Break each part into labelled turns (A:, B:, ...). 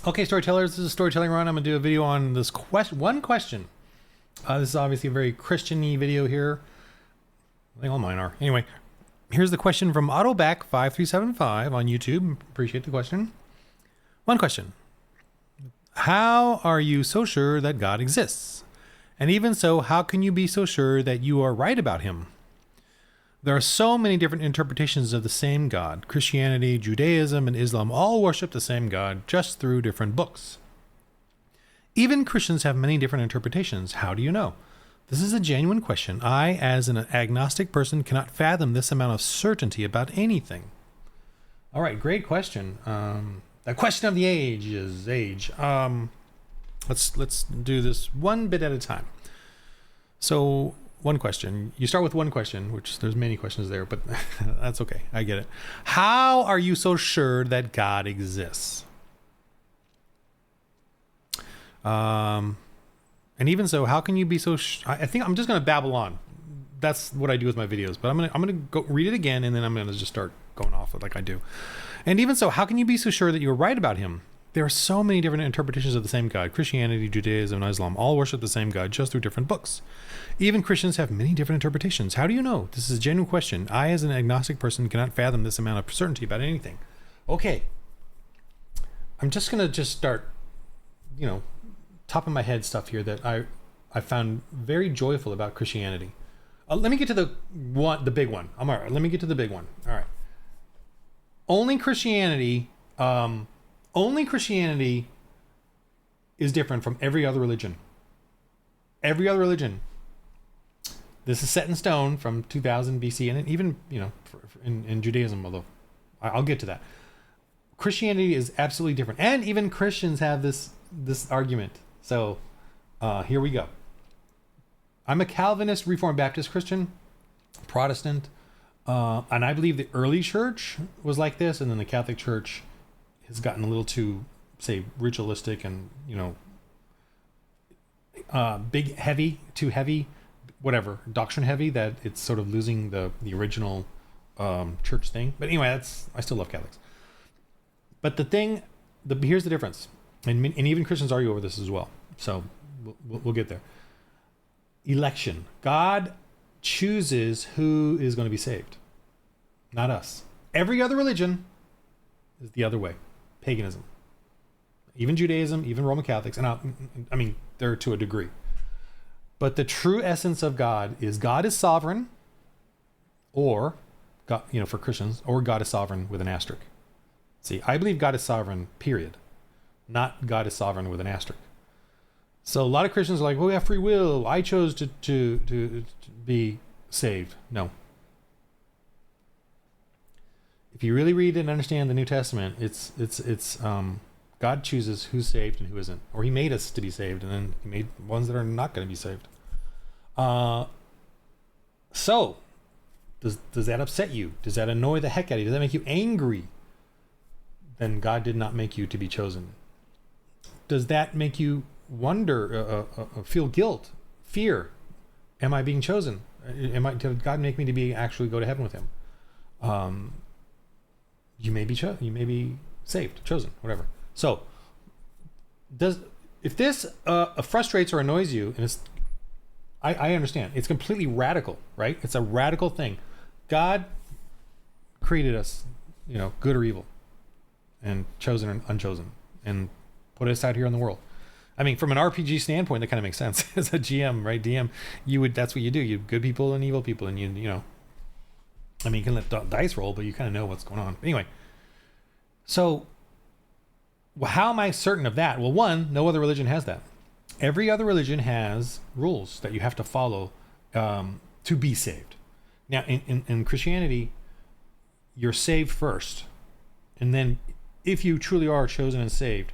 A: Okay, storytellers, this is Storytelling Run. I'm going to do a video on this one question. This is obviously a very Christian-y video here. I think all mine are. Anyway, here's the question from Autoback5375 on YouTube. Appreciate the question. One question. How are you so sure that God exists? And even so, how can you be so sure that you are right about him? There are so many different interpretations of the same God. Christianity, Judaism, and Islam all worship the same God, just through different books. Even Christians have many different interpretations. How do you know? This is a genuine question. I, as an agnostic person, cannot fathom this amount of certainty about anything. All right, great question. The question of the age is age. Let's do this one bit at a time. So, one question. You start with one question, which there's many questions there, but that's okay. I get it. How are you so sure that God exists? And even so, how can you be so? I think I'm just going to babble on. That's what I do with my videos. But I'm gonna go read it again, and then I'm gonna just start going off like I do. And even so, how can you be so sure that you're right about him? There are so many different interpretations of the same God. Christianity, Judaism, and Islam all worship the same God, just through different books. Even Christians have many different interpretations. How do you know? This is a genuine question. I, as an agnostic person, cannot fathom this amount of certainty about anything. Okay. I'm just going to start, top of my head stuff here that I found very joyful about Christianity. Let me get to the big one. I'm all right. Let me get to the big one. All right. Only Christianity is different from every other religion. Every other religion. This is set in stone from 2000 BC, and even in Judaism, although I'll get to that. Christianity is absolutely different, and even Christians have this argument. So here we go. I'm a Calvinist, Reformed Baptist Christian, Protestant, and I believe the early church was like this, and then the Catholic Church has gotten a little too, say, ritualistic and too heavy, whatever, doctrine heavy, that it's sort of losing the original church thing. But anyway, I still love Catholics. But here's the difference, and even Christians argue over this as well. So we'll get there. Election. God chooses who is going to be saved, not us. Every other religion is the other way. Paganism. Even Judaism, even Roman Catholics, and I mean, they're to a degree. But the true essence of God is sovereign, or God, for Christians, or God is sovereign with an asterisk. See, I believe God is sovereign, period. Not God is sovereign with an asterisk. So a lot of Christians are like, well, we have free will. I chose to be saved. No. If you really read and understand the New Testament, it's God chooses who's saved and who isn't, or he made us to be saved, and then he made ones that are not going to be saved. So does that upset you? Does that annoy the heck out of you? Does that make you angry? Then God did not make you to be chosen. Does that make you wonder, feel guilt, fear? Am I being chosen? Did God make me to be actually go to heaven with him? You may be saved, chosen, whatever. So, if this frustrates or annoys you, and I understand, it's completely radical, right? It's a radical thing. God created us, good or evil, and chosen and unchosen, and put us out here in the world. I mean, from an RPG standpoint, that kind of makes sense. As a GM, right? DM, that's what you do. You have good people and evil people, and you can let dice roll, but you kind of know what's going on. Anyway, so how am I certain of that? Well, one, no other religion has that. Every other religion has rules that you have to follow to be saved. Now, in Christianity, you're saved first, and then if you truly are chosen and saved,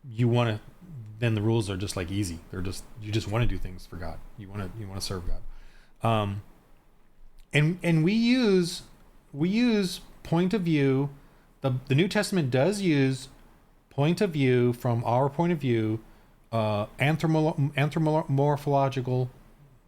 A: then the rules are just like easy. You just want to do things for God. You want to serve God. And we use point of view. The New Testament does use point of view, from our point of view, anthropomorphological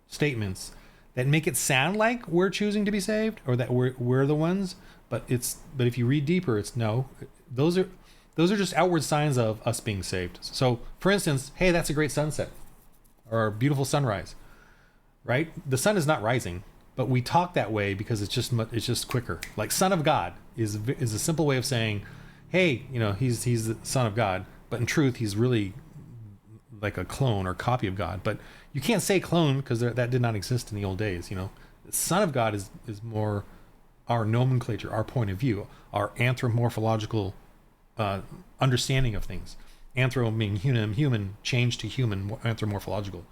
A: statements that make it sound like we're choosing to be saved, or that we're the ones. But if you read deeper, it's no. Those are those are just outward signs of us being saved. So for instance, hey, that's a great sunset or a beautiful sunrise, right? The sun is not rising, but we talk that way because it's just quicker. Like Son of God is a simple way of saying, hey, he's the Son of God, but in truth, he's really like a clone or copy of God. But you can't say clone because that did not exist in the old days. Son of God is more our nomenclature, our point of view, our anthropomorphological understanding of things. Anthro meaning human, change to human, anthropomorphological.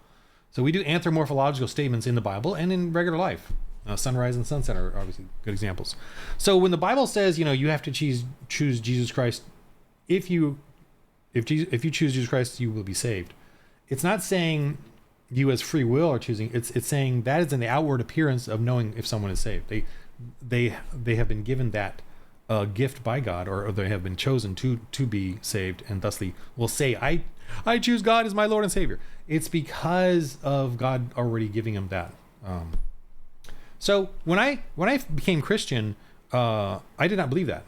A: So we do anthropomorphological statements in the Bible and in regular life. Sunrise and sunset are obviously good examples. So when the Bible says, you have to choose Jesus Christ, if you choose Jesus Christ, you will be saved. It's not saying you as free will are choosing. It's saying that is in the outward appearance of knowing if someone is saved. They have been given that gift by God, or they have been chosen to be saved, and thusly will say, I choose God as my Lord and Savior. It's because of God already giving them that. So when I became Christian, I did not believe that.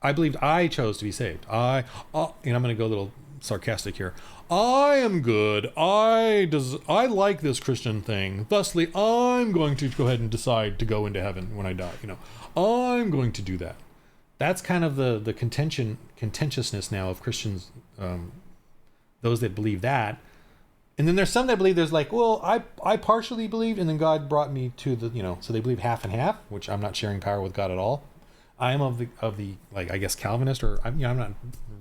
A: I believed I chose to be saved. And I'm going to go a little sarcastic here. I am good. I like this Christian thing. Thusly, I'm going to go ahead and decide to go into heaven when I die. I'm going to do that. That's kind of the contentiousness now of Christians, those that believe that. And then there's some that believe there's like, well, I partially believed, and then God brought me to the, so they believe half and half, which I'm not sharing power with God at all. I am of the like, I guess Calvinist, or I'm not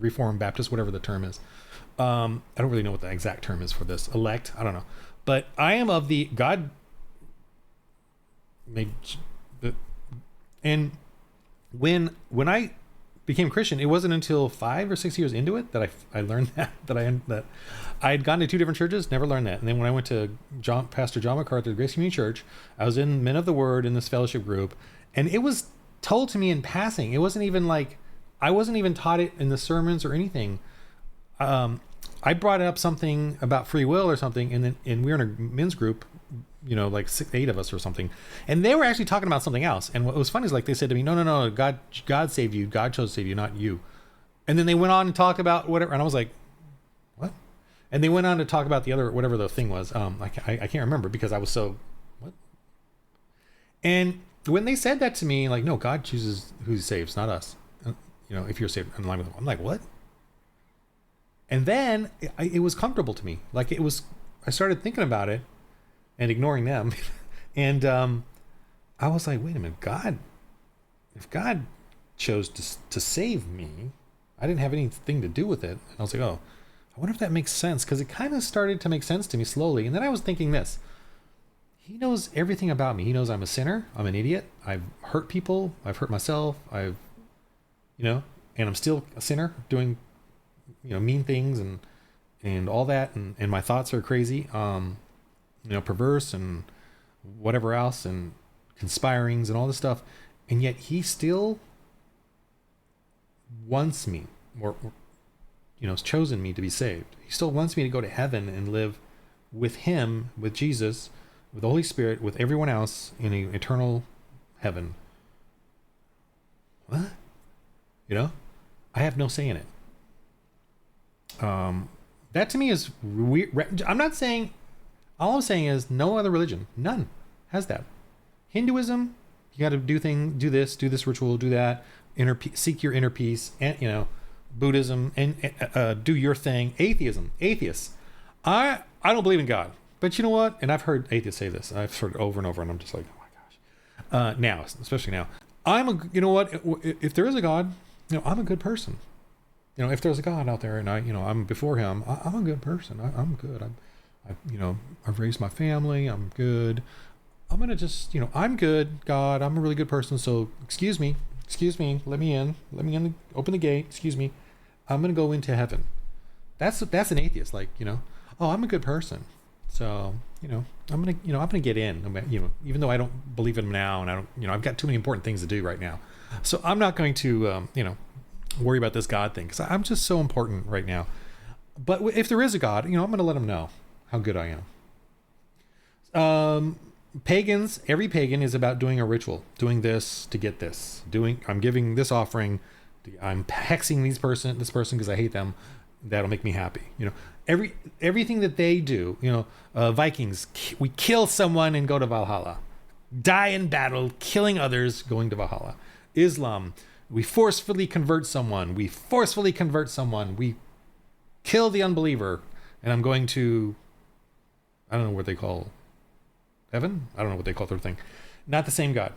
A: Reformed Baptist, whatever the term is. I don't really know what the exact term is for this. Elect, I don't know, but I am of the God. And when I became Christian, it wasn't until 5 or 6 years into it that I learned that I had gone to 2 different churches, never learned that. And then when I went to Pastor John MacArthur, the Grace Community Church, I was in Men of the Word in this fellowship group, and it was told to me in passing. It wasn't even like, I wasn't even taught it in the sermons or anything. I brought up something about free will or something, and we were in a men's group, like 8 of us or something, and they were actually talking about something else. And what was funny is, like, they said to me, no, God saved you, God chose to save you, not you. And then they went on and talked about whatever, and I was like, what? And they went on to talk about the other, whatever the thing was. I can't remember because I was so, what? And when they said that to me, like, no, God chooses who he saves, not us. If you're saved in line with him. I'm like, what? And then it was comfortable to me. Like, I started thinking about it and ignoring them. And I was like, wait a minute, if God chose to save me, I didn't have anything to do with it. And I was like, oh, I wonder if that makes sense, because it kind of started to make sense to me slowly. And then I was thinking this. He knows everything about me. He knows I'm a sinner. I'm an idiot. I've hurt people. I've hurt myself. And I'm still a sinner doing, mean things and all that. And my thoughts are crazy, perverse and whatever else, and conspirings and all this stuff. And yet he still wants me, or has chosen me to be saved. He still wants me to go to heaven and live with him, with Jesus, with the Holy Spirit, with everyone else in an eternal heaven. What? I have no say in it. That to me is weird. I'm not saying, all I'm saying is no other religion, none has that. Hinduism, you got to do this ritual, do that, seek your inner peace, and Buddhism, and do your thing. Atheists, I don't believe in God, but you know what? And I've heard atheists say this. I've heard it over and over, and I'm just like, oh my gosh. Now, especially now, if there is a God, I'm a good person. If there's a God out there and I'm before him, I'm a good person. I'm good. I've raised my family. I'm good. I'm going to just, I'm good, God. I'm a really good person. So excuse me, let me in, open the gate. Excuse me. I'm going to go into heaven. That's an atheist. Like, oh, I'm a good person. So, I'm going to get in, even though I don't believe in him now, and I don't, I've got too many important things to do right now. So I'm not going to, worry about this God thing, because I'm just so important right now. But if there is a God, I'm going to let him know how good I am. Pagans, every pagan is about doing a ritual, doing this to get this, I'm giving this offering I'm hexing this person because I hate them. That'll make me happy. Everything that they do, Vikings, we kill someone and go to Valhalla, die in battle, killing others, going to Valhalla. Islam, we forcefully convert someone. We kill the unbeliever, and I'm going to, I don't know what they call heaven. I don't know what they call their thing. Not the same God.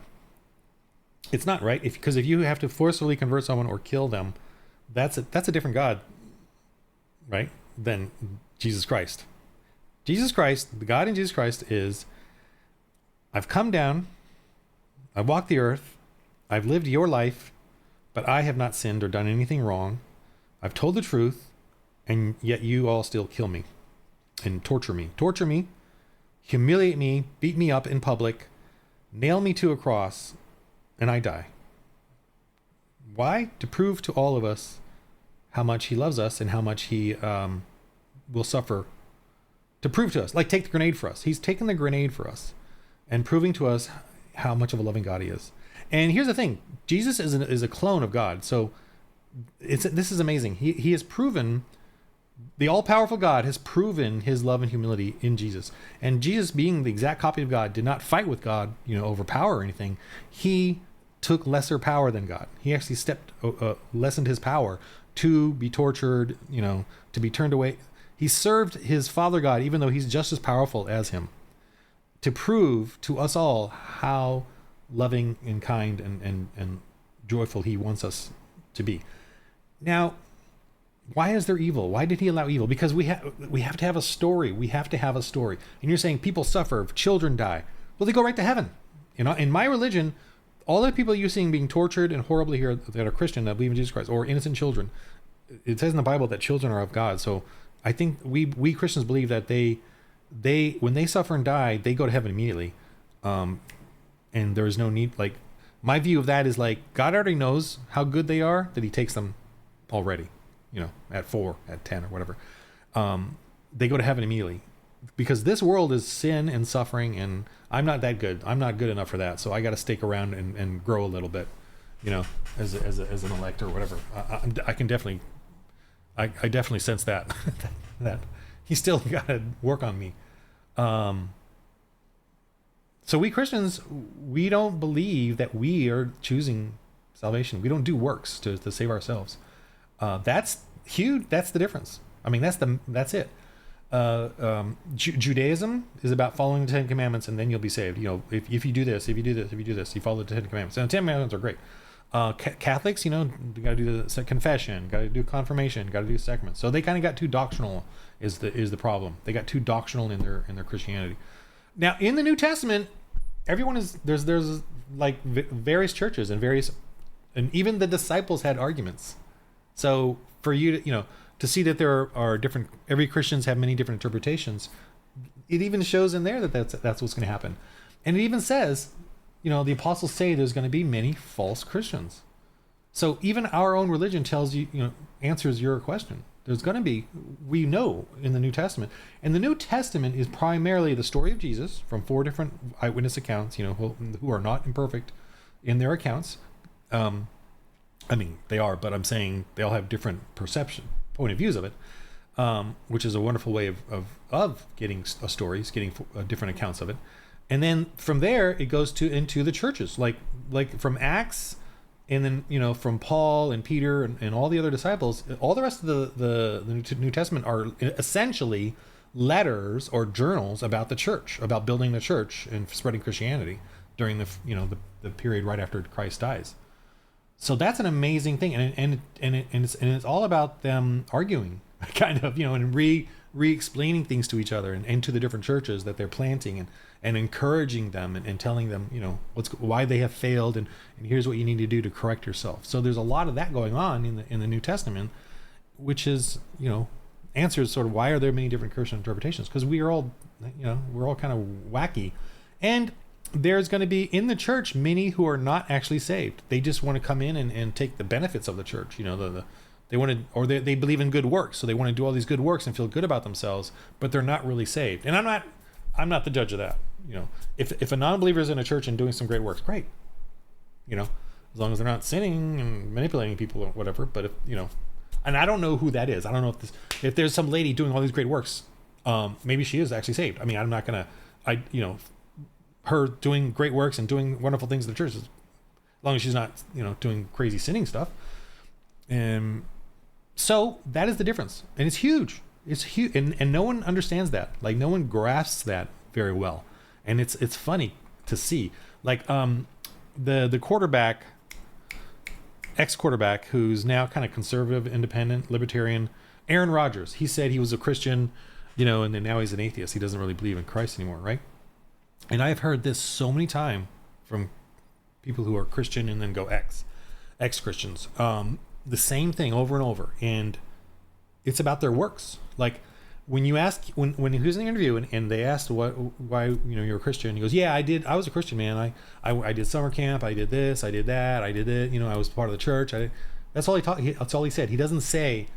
A: It's not, right? Because if you have to forcefully convert someone or kill them, that's a different God, right? Than Jesus Christ. Jesus Christ, the God in Jesus Christ is, I've come down, I've walked the earth, I've lived your life, but I have not sinned or done anything wrong. I've told the truth, and yet you all still kill me and torture me, humiliate me, beat me up in public, nail me to a cross, and I die. Why? To prove to all of us how much he loves us and how much he will suffer to prove to us. Like, take the grenade for us. He's taken the grenade for us and proving to us how much of a loving God he is. And here's the thing. Jesus is a clone of God. So this is amazing. He has proven, the all-powerful God has proven his love and humility in Jesus. And Jesus, being the exact copy of God, did not fight with God, over power or anything. He took lesser power than God. He actually lessened his power to be tortured, to be turned away. He served his Father God, even though he's just as powerful as him, to prove to us all how loving and kind and joyful he wants us to be. Now, why is there evil? Why did he allow evil? Because we have to have a story. We have to have a story. And you're saying people suffer, children die. Well, they go right to heaven. In my religion, all the people you're seeing being tortured and horribly here that are Christian, that believe in Jesus Christ, or innocent children, it says in the Bible that children are of God. So I think we Christians believe that they when they suffer and die, they go to heaven immediately. And there is no need, like, my view of that is like, God already knows how good they are, that he takes them already, at 4, at 10 or whatever. They go to heaven immediately because this world is sin and suffering, and I'm not that good. I'm not good enough for that. So I got to stick around and grow a little bit, as an elect or whatever. I can definitely, I definitely sense that, that he's still got to work on me. So we Christians, we don't believe that we are choosing salvation. We don't do works to save ourselves. That's huge. That's the difference. I mean, that's it. Judaism is about following the 10 Commandments, and then you'll be saved. If you do this, you follow the 10 Commandments. And the 10 Commandments are great. Catholics, you got to do the confession, got to do confirmation, got to do sacraments. So they kind of got too doctrinal. Is the problem? They got too doctrinal in their Christianity. Now, in the New Testament, everyone is there's like various churches and even the disciples had arguments. So for you to see that there are different, every Christians have many different interpretations. It even shows in there that that's what's going to happen. And it even says, the apostles say there's going to be many false Christians. So even our own religion tells you, answers your question. There's going to be, we know in the New Testament. And the New Testament is primarily the story of Jesus from 4 different eyewitness accounts, who are not imperfect in their accounts. I mean, they are, but I'm saying they all have different point of views of it, which is a wonderful way of getting stories, getting different accounts of it. And then from there, it goes into the churches, like from Acts, and then, from Paul and Peter and all the other disciples. All the rest of the New Testament are essentially letters or journals about the church, about building the church and spreading Christianity during the period right after Christ dies. So that's an amazing thing, and it's all about them arguing, kind of, and re-explaining things to each other and to the different churches that they're planting and encouraging them and telling them, why they have failed and here's what you need to do to correct yourself. So there's a lot of that going on in the New Testament, which is, answers sort of why are there many different Christian interpretations? Because we're all kind of wacky, and there's going to be in the church many who are not actually saved. They just want to come in and take the benefits of the church. They want to, or they believe in good works, so they want to do all these good works and feel good about themselves, but they're not really saved. And I'm not the judge of that. If a non-believer is in a church and doing some great works, great. as long as they're not sinning and manipulating people or whatever. But if and I don't know who that is. I don't know if there's some lady doing all these great works. Maybe she is actually saved. I mean, I'm not gonna, her doing great works and doing wonderful things in the church, as long as she's not, doing crazy sinning stuff. And so that is the difference, and it's huge. It's huge, and no one understands that. Like, no one grasps that very well, and it's funny to see. Like, the quarterback, ex-quarterback, who's now kind of conservative, independent, libertarian, Aaron Rodgers. He said he was a Christian, and then now he's an atheist. He doesn't really believe in Christ anymore, right? And I've heard this so many times from people who are Christian and then go ex-Christians. The same thing over and over, and it's about their works. Like, when you ask, when he was in the interview and they asked why you're a Christian, he goes, yeah, I was a Christian, man. I did summer camp, I did this, I did that, I did it. I was part of the church. That's all he taught. That's all he said. He doesn't say,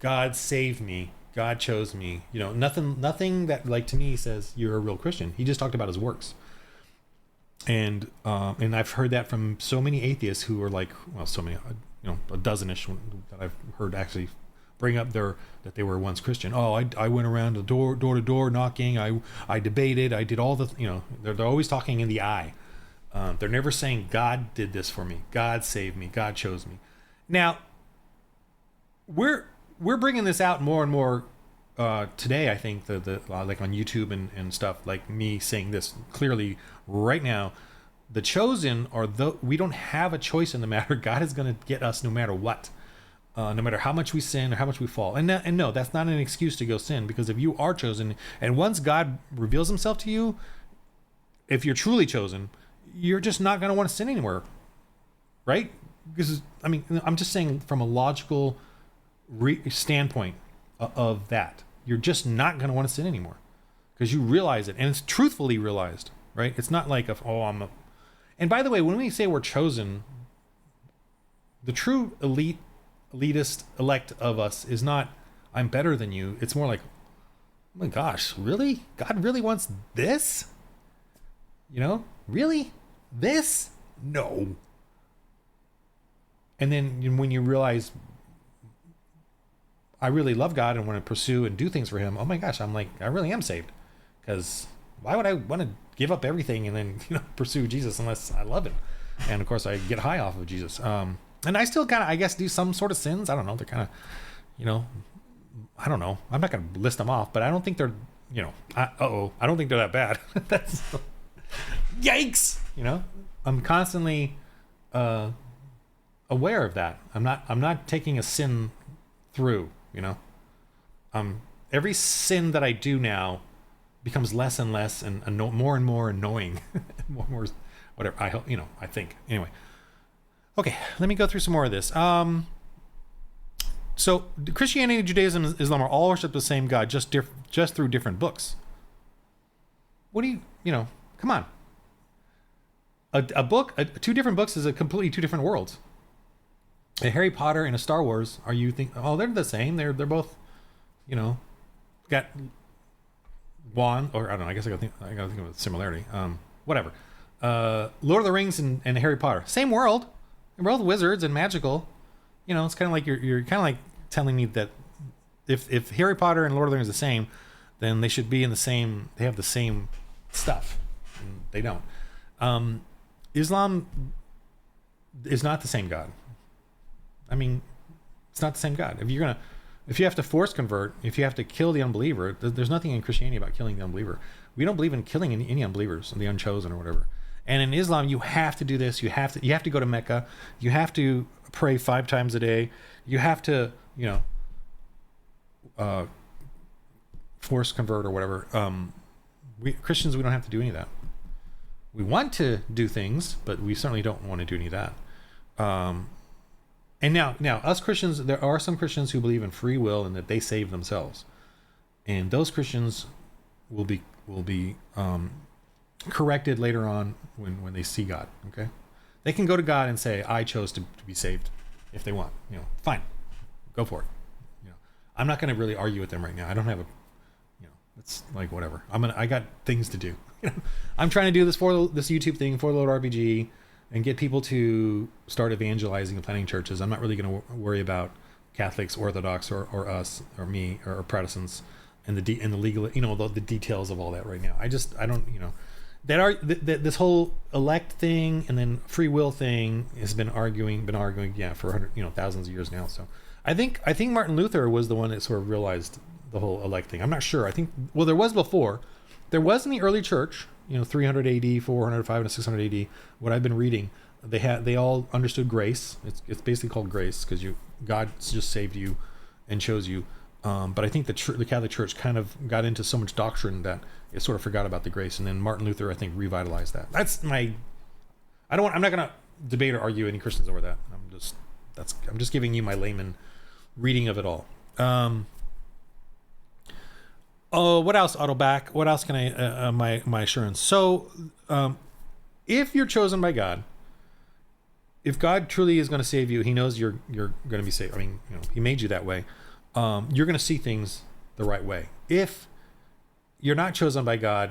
A: God saved me, God chose me. Nothing that, like, to me says you're a real Christian. He just talked about his works. And I've heard that from so many atheists who are like, well, so many, a dozenish that I've heard actually bring up that they were once Christian. Oh, I went around door to door knocking. I debated. I did all the, they're always talking in the I. They're never saying God did this for me. God saved me. God chose me. Now, we're bringing this out more and more today. I think the like on YouTube and stuff, like me saying this clearly right now. The chosen we don't have a choice in the matter. God is going to get us no matter what. No matter how much we sin or how much we fall. And no, that's not an excuse to go sin, because if you are chosen, and once God reveals himself to you, if you're truly chosen, you're just not going to want to sin anymore. Right? Because, I mean, I'm just saying from a logical standpoint of that, you're just not going to want to sin anymore because you realize it, and it's truthfully realized, right? It's not like, and by the way, when we say we're chosen, the true elitist elect of us is not, I'm better than you. It's more like, oh my gosh, really? God really wants this? Really? This? No. And then when you realize, I really love God and want to pursue and do things for him, oh my gosh, I'm like, I really am saved. Because why would I want to give up everything and then pursue Jesus unless I love him? And of course I get high off of Jesus. And I still kind of, I guess, do some sort of sins. I don't know. They're kind of, I don't know. I'm not going to list them off, but I don't think they're, I don't think they're that bad. That's yikes. I'm constantly aware of that. I'm not taking a sin through, every sin that I do now becomes less and less and more and more annoying, more and more, whatever. I hope, I think anyway. Okay, let me go through some more of this. So Christianity, Judaism, and Islam are all worship the same God, just through different books. What do you, come on. A book, two different books is a completely two different worlds. A Harry Potter and a Star Wars, they're the same. They're both, got wand, or I don't know, I guess I gotta think of a similarity. Whatever. Lord of the Rings and Harry Potter, same world. They're both wizards and magical. It's kind of like you're kind of like telling me that if Harry Potter and Lord of the Rings are the same, then they should be in the same. They have the same stuff. And they don't. Islam is not the same God. I mean, it's not the same God. If you have to force convert, if you have to kill the unbeliever, there's nothing in Christianity about killing the unbeliever. We don't believe in killing any unbelievers, the unchosen or whatever. And in Islam, you have to do this. You have to go to Mecca. You have to pray 5 times a day. You have to, force convert or whatever. Christians, we don't have to do any of that. We want to do things, but we certainly don't want to do any of that. And now, us Christians, there are some Christians who believe in free will and that they save themselves, and those Christians will be corrected later on when they see God. Okay, they can go to God and say, I chose to be saved, if they want. Fine, go for it. I'm not going to really argue with them right now. I don't have it's like whatever. I got things to do. I'm trying to do this YouTube thing for Lord RPG. and get people to start evangelizing and planting churches. I'm not really going to worry about Catholics, Orthodox, or us, or me, or Protestants, and the legal, the details of all that right now. I don't, this whole elect thing and then free will thing has been arguing, for thousands of years now. So I think Martin Luther was the one that sort of realized the whole elect thing. I'm not sure. I think, well, there was before. There was in the early church, 300 AD, 400, 500, 600 AD. What I've been reading, they all understood grace. It's basically called grace because God just saved you and chose you. But I think the Catholic Church kind of got into so much doctrine that it sort of forgot about the grace. And then Martin Luther, I think, revitalized that. I'm not going to debate or argue any Christians over that. I'm just giving you my layman reading of it all. What else? Autoback. What else can I? My assurance. So, if you're chosen by God, if God truly is going to save you, He knows you're going to be saved. I mean, He made you that way. You're going to see things the right way. If you're not chosen by God,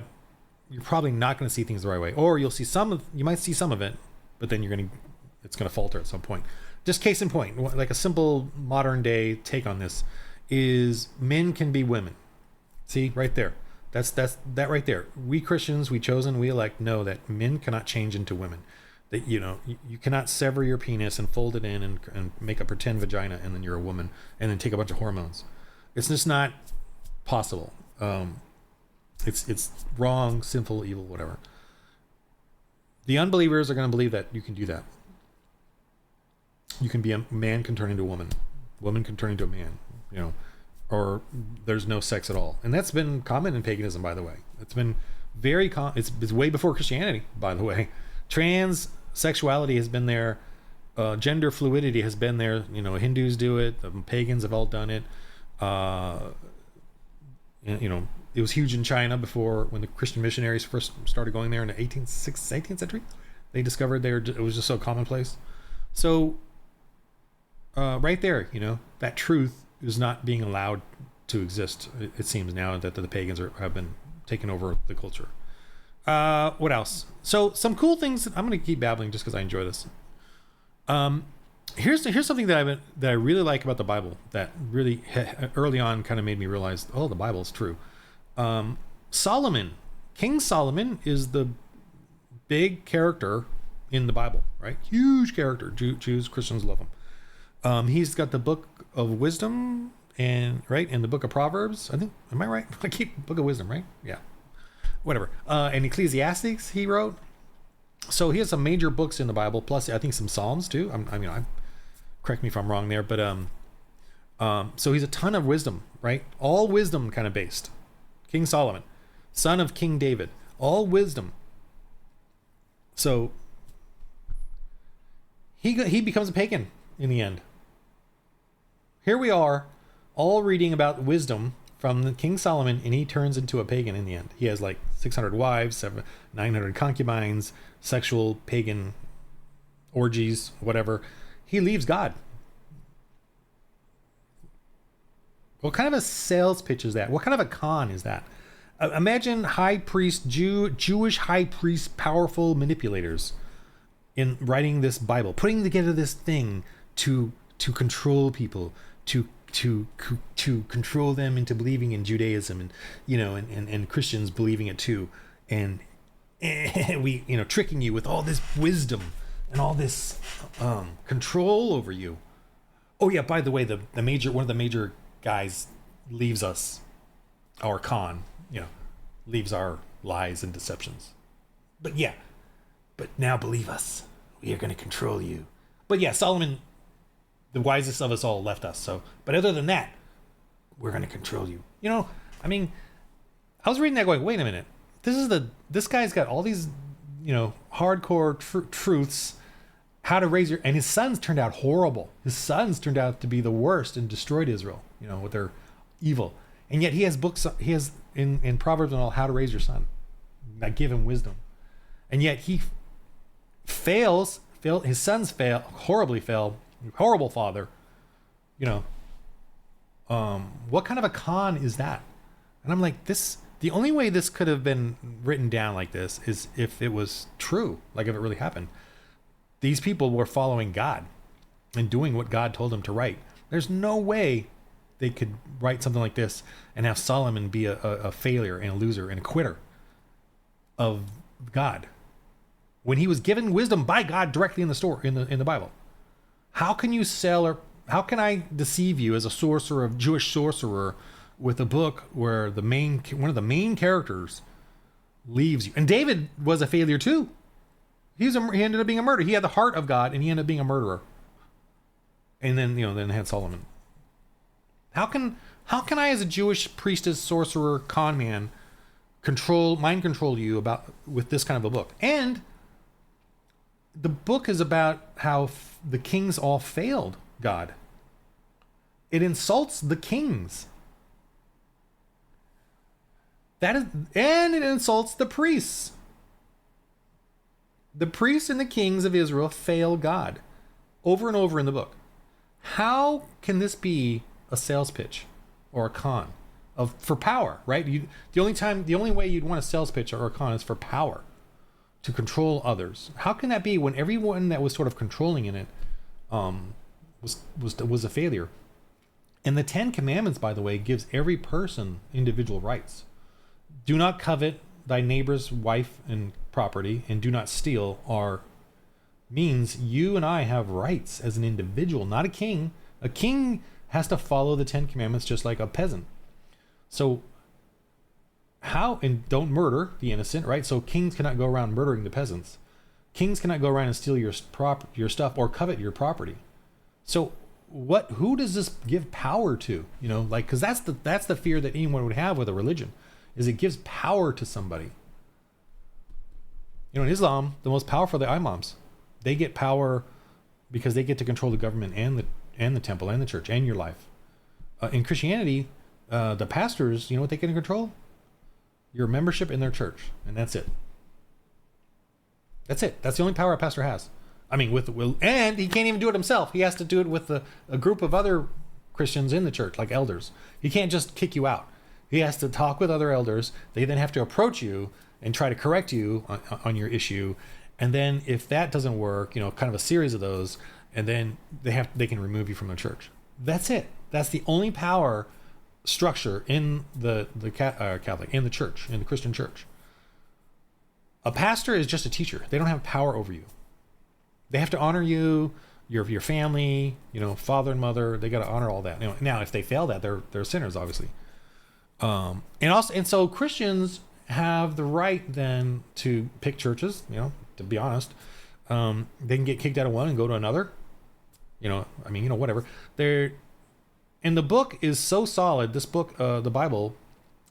A: you're probably not going to see things the right way, or you might see some of it, but then it's going to falter at some point. Just case in point, like a simple modern day take on this is men can be women. See, right there. That's that right there. We Christians, we chosen, we elect, know that men cannot change into women. That you cannot sever your penis and fold it in and make a pretend vagina, and then you're a woman, and then take a bunch of hormones. It's just not possible. It's wrong, sinful, evil, whatever. The unbelievers are going to believe that you can do that. You can be a man can turn into a woman can turn into a man. Or there's no sex at all. And that's been common in paganism, by the way. It's been very common. It's way before Christianity, by the way. Transsexuality has been there. Gender fluidity has been there. Hindus do it. The pagans have all done it. It was huge in China before, when the Christian missionaries first started going there in the 18th century. They discovered it was just so commonplace. So right there, that truth is not being allowed to exist. It seems now that the pagans have been taking over the culture. What else? So some cool things. I'm going to keep babbling just because I enjoy this. Here's something that I really like about the Bible that really early on kind of made me realize, the Bible is true. Solomon, King Solomon, is the big character in the Bible, right? Huge character. Jews, Christians love him. He's got the book of wisdom and the book of Proverbs. I think, am I right? I keep book of wisdom, right? Yeah. Whatever. And Ecclesiastes he wrote. So he has some major books in the Bible, plus I think some Psalms too. Correct me if I'm wrong there, but so he's a ton of wisdom, right? All wisdom kind of based. King Solomon, son of King David, all wisdom. So he becomes a pagan in the end. Here we are, all reading about wisdom from the King Solomon, and he turns into a pagan in the end. He has like 600 wives, 900 concubines, sexual pagan orgies, whatever. He leaves God. What kind of a sales pitch is that? What kind of a con is that? Imagine high priest, Jewish high priest, powerful manipulators in writing this Bible, putting together this thing to control people, to control them into believing in Judaism, and Christians believing it too, and we tricking you with all this wisdom and all this control over you. Oh yeah, by the way, one of the major guys leaves us, our con, leaves our lies and deceptions. But now believe us, we are going to control you. But yeah, Solomon, the wisest of us all, left us. So, but other than that, we're going to control you. I was reading that going, wait a minute, this guy's got all these, hardcore truths, how to raise and his sons turned out horrible. His sons turned out to be the worst and destroyed Israel, with their evil. And yet he has books, in Proverbs and all, how to raise your son, that give him wisdom. And yet he fails, his sons horribly fail, horrible father. What kind of a con is that? And I'm like, the only way this could have been written down like this is if it was true, like if it really happened. These people were following God and doing what God told them to write. There's no way they could write something like this and have Solomon be a failure and a loser and a quitter of God when he was given wisdom by God directly in the story in the Bible. How can you sell, or how can I deceive you as a sorcerer, of Jewish sorcerer, with a book where one of the main characters leaves you? And David was a failure too. He ended up being a murderer. He had the heart of God, and he ended up being a murderer. And then then had Solomon. How can I, as a Jewish priestess, sorcerer, con man, mind control you with this kind of a book? And the book is about how the kings all failed God. It insults the kings. And it insults the priests. The priests and the kings of Israel fail God over and over in the book. How can this be a sales pitch or a con for power, right? The only way you'd want a sales pitch or a con is for power, to control others. How can that be when everyone that was sort of controlling in it was a failure? And the 10 Commandments, by the way, gives every person individual rights. Do not covet thy neighbor's wife and property, and do not steal means you and I have rights as an individual, not a king. A king has to follow the 10 Commandments just like a peasant. So and don't murder the innocent, right? So kings cannot go around murdering the peasants. Kings cannot go around and steal your stuff or covet your property. So who does this give power to? Because that's the fear that anyone would have with a religion, is it gives power to somebody. In Islam, the most powerful are the imams. They get power because they get to control the government and the temple and the church and your life. In Christianity, the pastors, what they can control? Your membership in their church, and that's it. That's it. That's the only power a pastor has. I mean, and he can't even do it himself. He has to do it with a group of other Christians in the church, like elders. He can't just kick you out. He has to talk with other elders. They then have to approach you and try to correct you on your issue. And then if that doesn't work, kind of a series of those, and then they can remove you from the church. That's it. That's the only power structure in the Catholic, in the church, in the Christian church. A pastor is just a teacher. They don't have power over you. They have to honor you, your family, father and mother. They got to honor all that. Now, if they fail that, they're sinners, obviously. And so Christians have the right then to pick churches. To be honest, they can get kicked out of one and go to another. Whatever. And the book is so solid. This book, the Bible,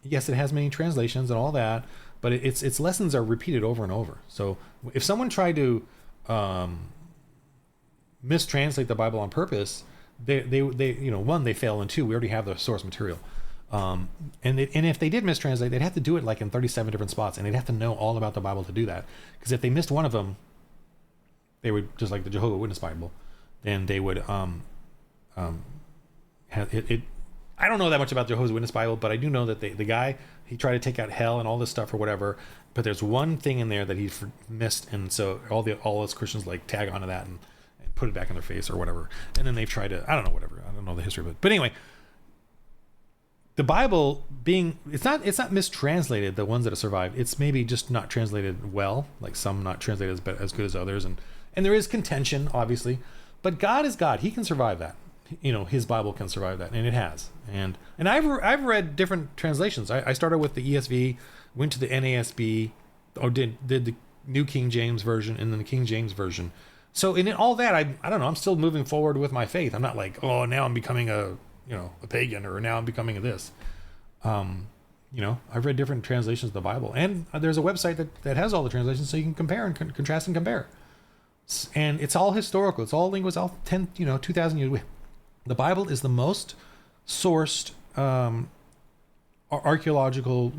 A: yes, it has many translations and all that, but its lessons are repeated over and over. So if someone tried to mistranslate the Bible on purpose, they one, they fail, and two, we already have the source material. And if they did mistranslate, they'd have to do it like in 37 different spots, and they'd have to know all about the Bible to do that. Because if they missed one of them, they would, just like the Jehovah's Witness Bible, then they would have it. I don't know that much about the Jehovah's Witness Bible, but I do know that the guy, he tried to take out hell and all this stuff or whatever, but there's one thing in there that he missed, and so all those Christians like tag onto that and put it back in their face or whatever, and then they've tried to, I don't know, whatever, I don't know the history of it, but anyway, the Bible it's not mistranslated, the ones that have survived, it's maybe just not translated well, like some not translated as good as others, and there is contention, obviously, but God is God. He can survive that. His Bible can survive that, and it has. And I've read different translations. I started with the ESV, went to the NASB, or did the New King James Version, and then the King James Version. So in all that, I don't know, I'm still moving forward with my faith. I'm not like, oh, now I'm becoming a pagan, or now I'm becoming a this. I've read different translations of the Bible, and there's a website that has all the translations, so you can compare and contrast and compare. And it's all historical. It's all linguists, all 2,000 years. The Bible is the most sourced archaeological,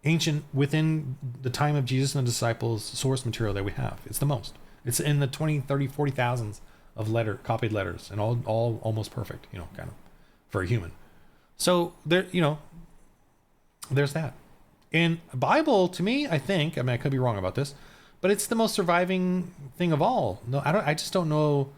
A: ancient, within the time of Jesus and the disciples, source material that we have. It's the most. It's in the 20, 30, 40 thousands of copied letters, and all almost perfect, kind of, for a human. So there, there's that. And Bible, to me, I think, I mean, I could be wrong about this, but it's the most surviving thing of all. No, I just don't know.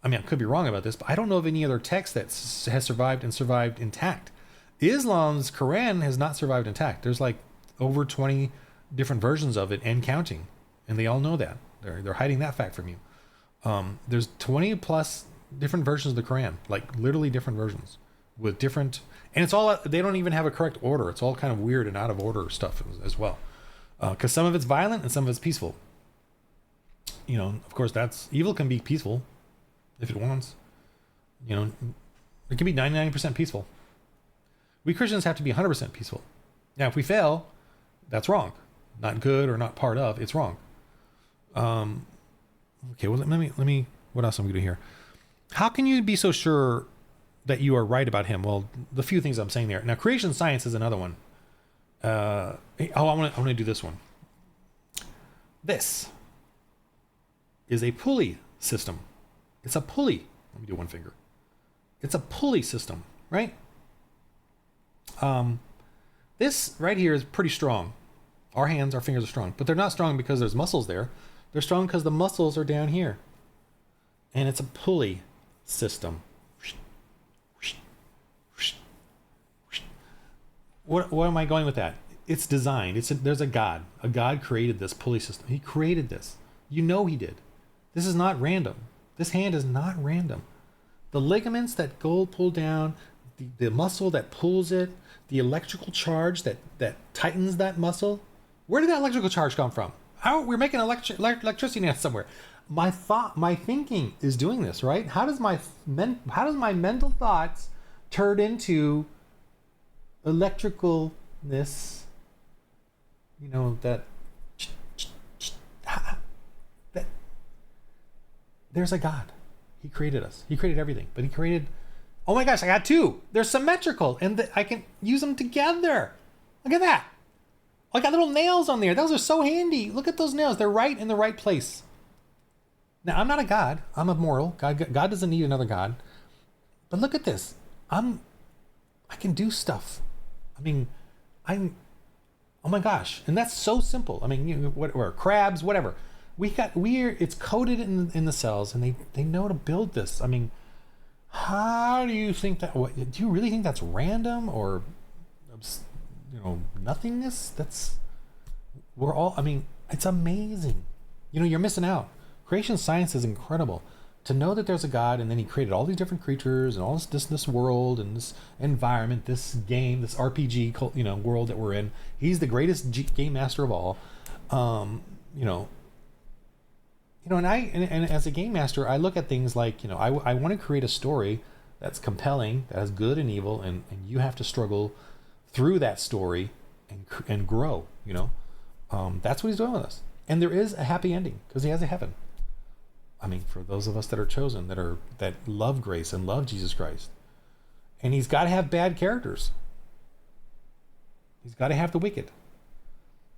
A: I mean, I could be wrong about this, but I don't know of any other text that has survived and survived intact. Islam's Quran has not survived intact. There's like over 20 different versions of it and counting, and they all know that. They're hiding that fact from you. There's 20 plus different versions of the Quran, like literally different versions with different, and it's all, they don't even have a correct order. It's all kind of weird and out of order stuff as well. Because some of it's violent and some of it's peaceful. You know, of course, that's evil can be peaceful if it wants. You know, it can be 99% peaceful. We Christians have to be 100% peaceful. Now, if we fail, that's wrong. Not good or not part of, it's wrong. Okay, well, let me, what else am I going to do here? How can you be so sure that you are right about him? Well, the few things I'm saying there. Now, creation science is another one. I want to do this one. This is a pulley system. It's a pulley. Let me do one finger. It's a pulley system, right? This right here is pretty strong. Our hands, our fingers are strong, but they're not strong because there's muscles there. They're strong because the muscles are down here. And it's a pulley system. What am I going with that? It's designed. There's a God. A God created this pulley system. He created this. You know he did. This is not random. This hand is not random. The ligaments that go pull down, the muscle that pulls it, the electrical charge that tightens that muscle. Where did that electrical charge come from? How we're making electricity now somewhere. My thinking is doing this, right? How does my mental thoughts turn into electricalness? You know, that there's a God. He created us. He created everything, but he created, oh my gosh, I got two. They're symmetrical and I can use them together. Look at that. I got little nails on there. Those are so handy. Look at those nails. They're right in the right place. Now, I'm not a God. I'm a moral. God doesn't need another God. But look at this. I can do stuff. I mean, oh my gosh. And that's so simple. I mean, or crabs, whatever. It's coded in the cells, and they know to build this. I mean, how do you think that, do you really think that's random or, nothingness? I mean, it's amazing. You know, you're missing out. Creation science is incredible. To know that there's a God, and then he created all these different creatures and all this world and this environment, this game, this RPG, world that we're in. He's the greatest game master of all. And as a game master, I look at things like, I want to create a story that's compelling, that has good and evil, and you have to struggle through that story and grow. That's what he's doing with us. And there is a happy ending because he has a heaven. I mean, for those of us that are chosen, that love grace and love Jesus Christ. And he's got to have bad characters. He's got to have the wicked.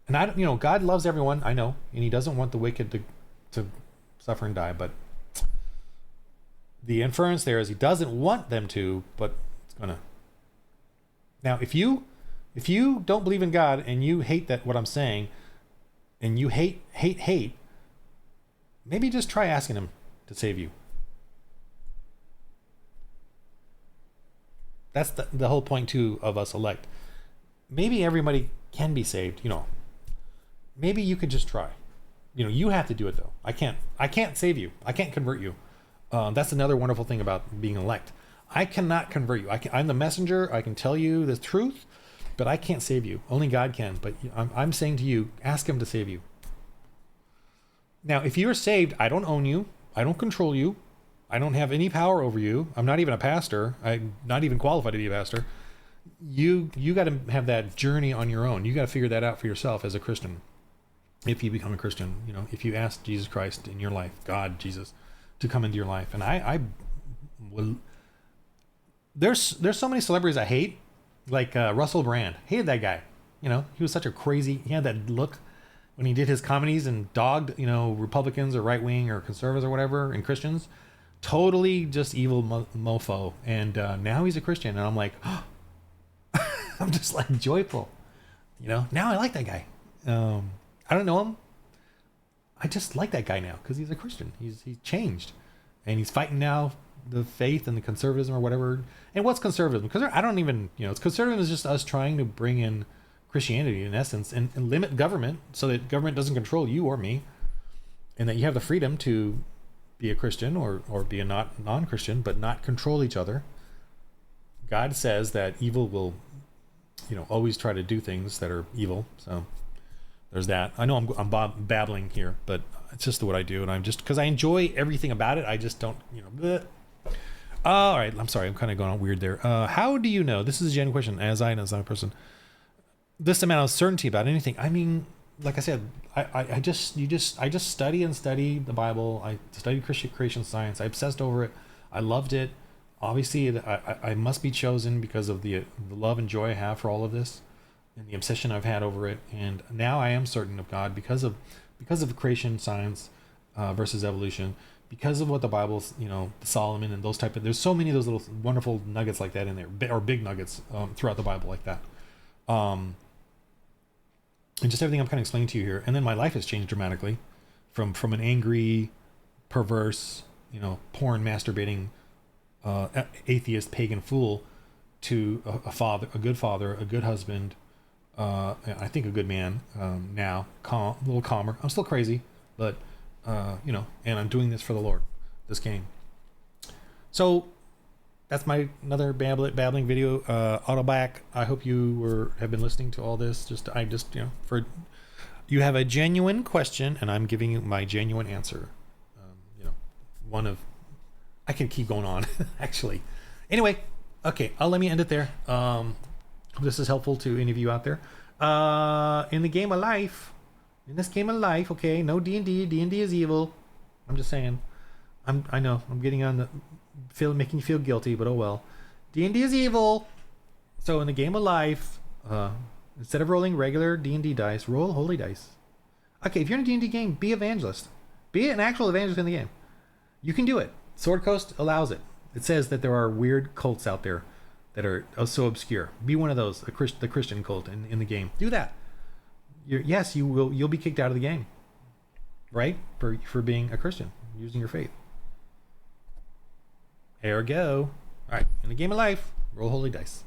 A: And God loves everyone, I know, and he doesn't want the wicked to suffer and die, but the inference there is he doesn't want them to, but it's gonna. Now, if you don't believe in God and you hate what I'm saying, and you hate, maybe just try asking him to save you. That's the whole point too of us elect. Maybe everybody can be saved, Maybe you could just try. You have to do it though. I can't save you. I can't convert you. That's another wonderful thing about being elect. I cannot convert you. I'm the messenger. I can tell you the truth, but I can't save you. Only God can. But I'm saying to you, ask him to save you. Now, if you're saved, I don't own you. I don't control you. I don't have any power over you. I'm not even a pastor. I'm not even qualified to be a pastor. You got to have that journey on your own. You got to figure that out for yourself as a Christian. If you become a Christian, if you ask Jesus Christ in your life, God, Jesus, to come into your life. And I will, there's so many celebrities I hate, like Russell Brand. Hated that guy. He was such a crazy, he had that look when he did his comedies and dogged, Republicans or right wing or conservatives or whatever, and Christians. Totally just evil mofo. And now he's a Christian, and I'm like, oh, I'm just like joyful. Now I like that guy. I don't know him. I just like that guy now because he's a Christian. He's changed, and he's fighting now the faith and the conservatism or whatever. And what's conservatism? Because I don't even, it's conservatism is just us trying to bring in Christianity in essence and limit government so that government doesn't control you or me, and that you have the freedom to be a Christian or be a non-Christian, but not control each other. God says that evil will, always try to do things that are evil. So there's that. I know I'm babbling here, but it's just what I do, and I'm just because I enjoy everything about it. I just don't, bleh. All right, I'm sorry, I'm kind of going on weird there. How do you know? This is a genuine question, as a person. This amount of certainty about anything. I mean, like I said, I just study the Bible. I studied Christian creation science. I obsessed over it. I loved it. Obviously, I must be chosen because of the love and joy I have for all of this, and the obsession I've had over it. And now I am certain of God because of creation science versus evolution, because of what the Bible's, Solomon and those type of. There's so many of those little wonderful nuggets like that in there, or big nuggets throughout the Bible like that. And just everything I'm kind of explaining to you here. And then my life has changed dramatically from an angry, perverse, porn masturbating, atheist, pagan fool to a good father, a good husband, I think a good man, now, a little calmer. I'm still crazy, but, and I'm doing this for the Lord, this game. So that's my another babbling video. Autoback. I hope you have been listening to all this. For you have a genuine question, and I'm giving you my genuine answer. One of I can keep going on actually. Anyway, okay. Let me end it there. Hope this is helpful to any of you out there. In this game of life, okay. No D&D. D&D is evil. I'm just saying. I know. I'm getting on the. Making you feel guilty, but oh well. D&D is evil. So in the game of life, instead of rolling regular D&D dice, roll holy dice. Okay, if you're in a D&D game, be evangelist. Be an actual evangelist in the game. You can do it. Sword Coast allows it. It says that there are weird cults out there that are so obscure. Be one of those, the Christian cult in the game. Do that. You'll be kicked out of the game, right? For being a Christian, using your faith. Ergo. All right, in the game of life, roll holy dice.